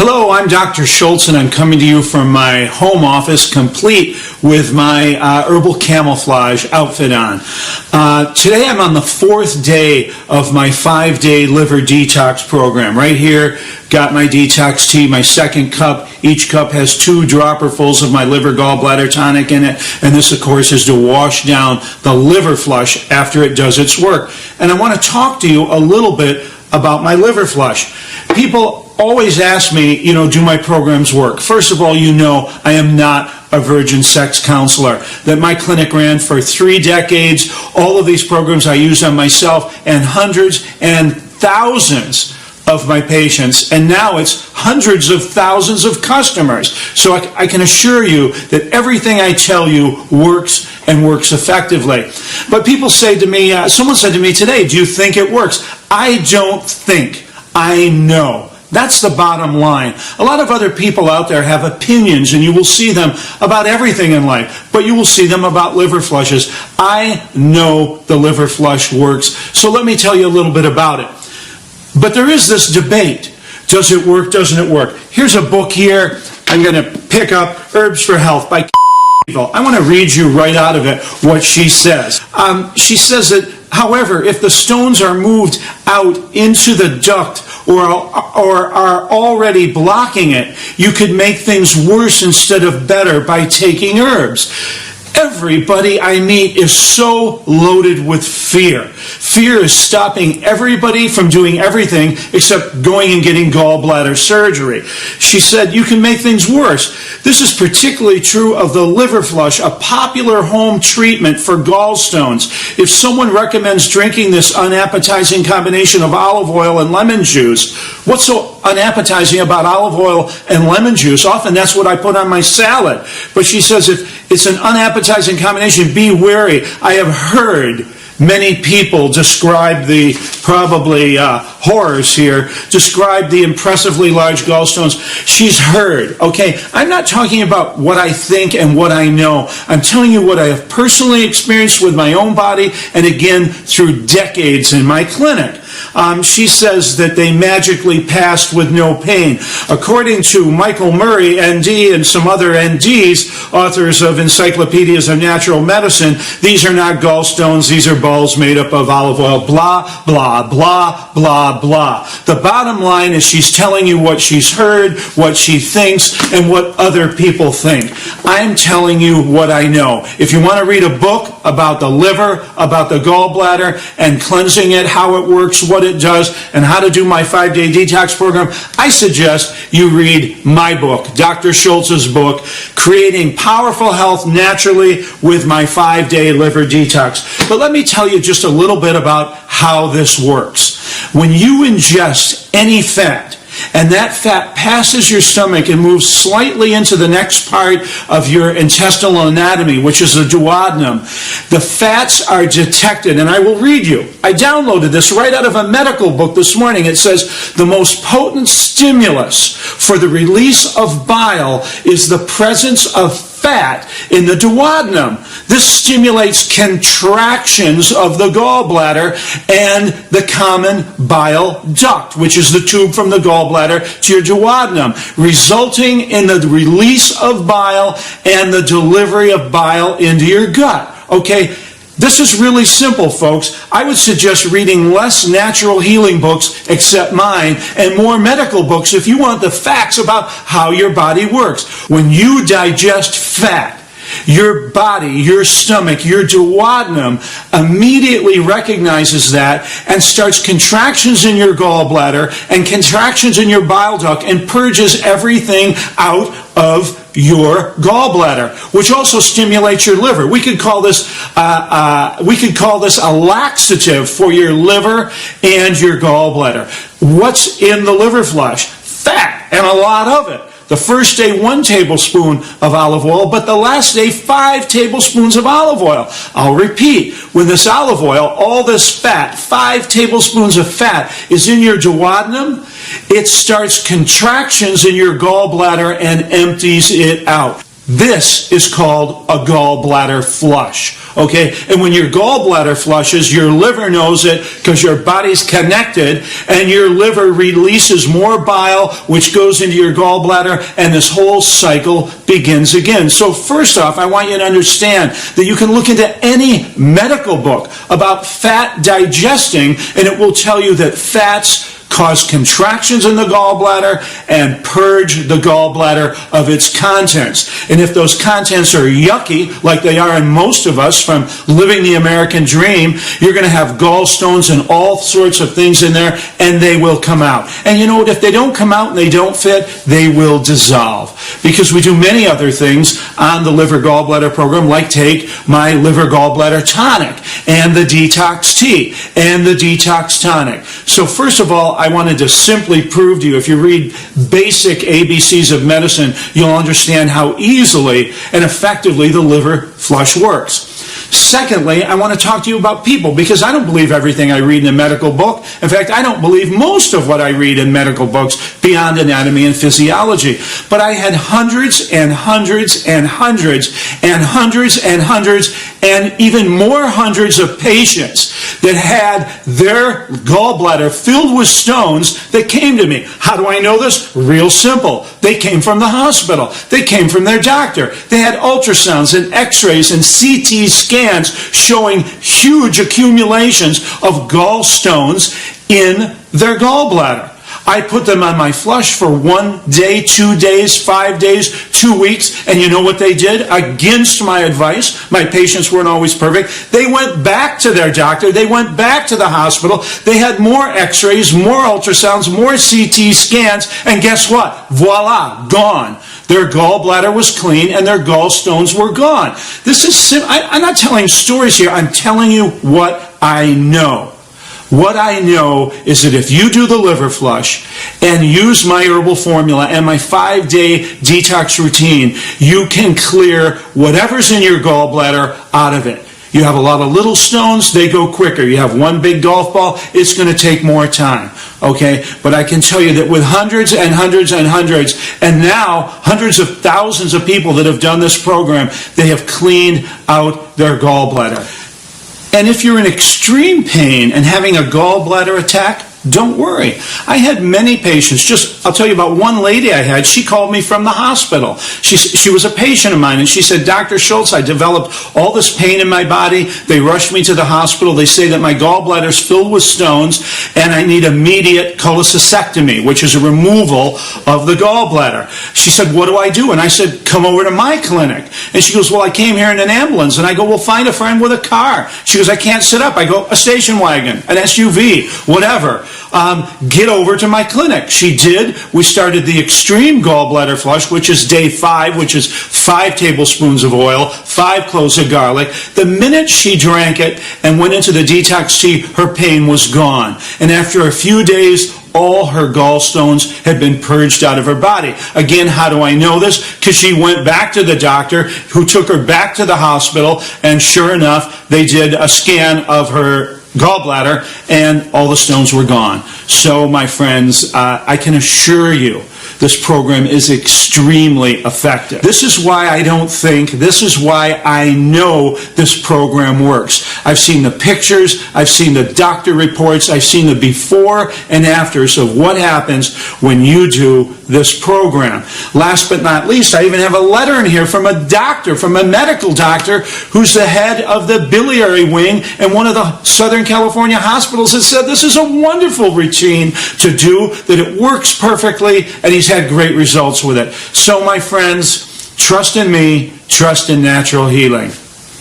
Hello, I'm Dr. Schultz, and I'm coming to you from my home office, complete with my herbal camouflage outfit on. Today I'm on the 4th day of my 5-day liver detox program. Right here, got my detox tea, my second cup. Each cup has 2 dropperfuls of my liver gallbladder tonic in it, and this, of course, is to wash down the liver flush after it does its work. And I want to talk to you a little bit about my liver flush. People always ask me, do my programs work? First of all, I am not a virgin sex counselor. That my clinic ran for 3 decades. All of these programs I use on myself and hundreds and thousands of my patients, and now it's hundreds of thousands of customers. So I can assure you that everything I tell you works and works effectively. But people say to me, someone said to me today, do you think it works? I don't think, I know. That's the bottom line. A lot of other people out there have opinions, and you will see them about everything in life, but you will see them about liver flushes. I know the liver flush works, so let me tell you a little bit about it. But there is this debate. Does it work? Doesn't it work? Here's a book here. I'm going to pick up Herbs for Health by I want to read you right out of it what she says. She says that, however, if the stones are moved out into the duct or are already blocking it, you could make things worse instead of better by taking herbs. Everybody I meet is so loaded with fear. Fear is stopping everybody from doing everything except going and getting gallbladder surgery. She said, you can make things worse. This is particularly true of the liver flush, a popular home treatment for gallstones. If someone recommends drinking this unappetizing combination of olive oil and lemon juice, what's so unappetizing about olive oil and lemon juice? Often that's what I put on my salad. But she says if it's an unappetizing combination, be wary. I have heard many people describe the horrors here, describe the impressively large gallstones. She's heard, okay? I'm not talking about what I think and what I know. I'm telling you what I have personally experienced with my own body and again through decades in my clinic. She says that they magically passed with no pain. According to Michael Murray, ND, and some other NDs, authors of Encyclopedias of Natural Medicine, these are not gallstones, these are balls made up of olive oil, blah, blah, blah, blah, blah. The bottom line is she's telling you what she's heard, what she thinks, and what other people think. I'm telling you what I know. If you want to read a book about the liver, about the gallbladder, and cleansing it, how it works, what it does, and how to do my 5-day detox program, I suggest you read my book, Dr. Schultz's book, Creating Powerful Health Naturally with my 5-day liver detox. But let me tell you just a little bit about how this works. When you ingest any fat, and that fat passes your stomach and moves slightly into the next part of your intestinal anatomy, which is the duodenum, the fats are detected, and I will read you. I downloaded this right out of a medical book this morning. It says, the most potent stimulus for the release of bile is the presence of fat in the duodenum. This stimulates contractions of the gallbladder and the common bile duct, which is the tube from the gallbladder to your duodenum, resulting in the release of bile and the delivery of bile into your gut. Okay? This is really simple, folks. I would suggest reading less natural healing books, except mine, and more medical books if you want the facts about how your body works. When you digest fat, your body, your stomach, your duodenum immediately recognizes that and starts contractions in your gallbladder and contractions in your bile duct and purges everything out of your gallbladder, which also stimulates your liver. We could call this a laxative for your liver and your gallbladder. What's in the liver flush? Fat, and a lot of it. The first day, 1 tablespoon of olive oil, but the last day, 5 tablespoons of olive oil. I'll repeat, when this olive oil, all this fat, 5 tablespoons of fat is in your duodenum, it starts contractions in your gallbladder and empties it out. This is called a gallbladder flush. Okay, and when your gallbladder flushes, your liver knows it because your body's connected, and your liver releases more bile, which goes into your gallbladder, and this whole cycle begins again. So first off, I want you to understand that you can look into any medical book about fat digesting, and it will tell you that fats cause contractions in the gallbladder and purge the gallbladder of its contents. And if those contents are yucky, like they are in most of us from living the American dream, you're going to have gallstones and all sorts of things in there, and they will come out. And you know what? If they don't come out and they don't fit, they will dissolve. Because we do many other things on the liver gallbladder program, like take my liver gallbladder tonic and the detox tea and the detox tonic. So first of all, I wanted to simply prove to you, if you read basic ABCs of medicine, you'll understand how easily and effectively the liver flush works. Secondly, I want to talk to you about people, because I don't believe everything I read in a medical book. In fact, I don't believe most of what I read in medical books beyond anatomy and physiology. But I had hundreds and hundreds and hundreds and hundreds and hundreds and even more hundreds of patients that had their gallbladder filled with stones that came to me. How do I know this? Real simple. They came from the hospital. They came from their doctor. They had ultrasounds and x-rays and CT scans showing huge accumulations of gallstones in their gallbladder. I put them on my flush for 1 day, 2 days, 5 days, 2 weeks, and you know what they did? Against my advice, my patients weren't always perfect, they went back to their doctor, they went back to the hospital, they had more x-rays, more ultrasounds, more CT scans, and guess what? Voila, gone. Their gallbladder was clean and their gallstones were gone. This is I'm not telling stories here, I'm telling you what I know. What I know is that if you do the liver flush and use my herbal formula and my 5-day detox routine, you can clear whatever's in your gallbladder out of it. You have a lot of little stones, they go quicker. You have one big golf ball, it's going to take more time. Okay? But I can tell you that with hundreds and hundreds and hundreds, and now hundreds of thousands of people that have done this program, they have cleaned out their gallbladder. And if you're in extreme pain and having a gallbladder attack, don't worry. I had many patients. I'll tell you about one lady I had. She called me from the hospital. She was a patient of mine, and she said, Dr. Schultz, I developed all this pain in my body. They rushed me to the hospital. They say that my gallbladder's filled with stones, and I need immediate cholecystectomy, which is a removal of the gallbladder. She said, what do I do? And I said, come over to my clinic. And she goes, well, I came here in an ambulance. And I go, well, find a friend with a car. She goes, I can't sit up. I go, a station wagon, an SUV, whatever. Get over to my clinic. She did. We started the extreme gallbladder flush, which is day 5, which is 5 tablespoons of oil, 5 cloves of garlic. The minute she drank it and went into the detox tea, her pain was gone. And after a few days, all her gallstones had been purged out of her body. Again, how do I know this? Because she went back to the doctor, who took her back to the hospital, and sure enough, they did a scan of her gallbladder, and all the stones were gone. So, my friends, I can assure you, this program is extremely effective. This is why I know this program works. I've seen the pictures, I've seen the doctor reports, I've seen the before and afters of what happens when you do this program. Last but not least, I even have a letter in here from a doctor, from a medical doctor, who's the head of the biliary wing in one of the Southern California hospitals, that said this is a wonderful routine to do, that it works perfectly, and he's had great results with it. So, my friends, trust in me, trust in natural healing.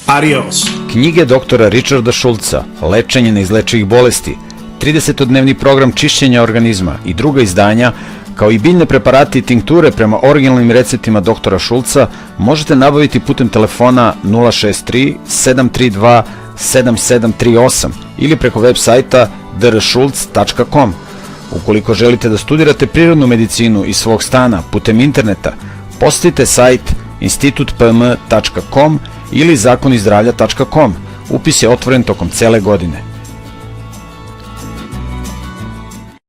Adios. Knjige doktora Richarda Schultza, Lečenje neizlečivih bolesti, 30-dnevni program čišćenja organizma i druga izdanja, kao i biljne preparati i tinkture prema originalnim receptima doktora Schultza, možete nabaviti putem telefona 063 732 7738 ili preko web sajta drschultz.com. Ukoliko želite da studirate prirodnu medicinu iz svog stana putem interneta, posetite sajt institutpm.com ili zakonizdravlja.com. Upis je otvoren tokom cele godine.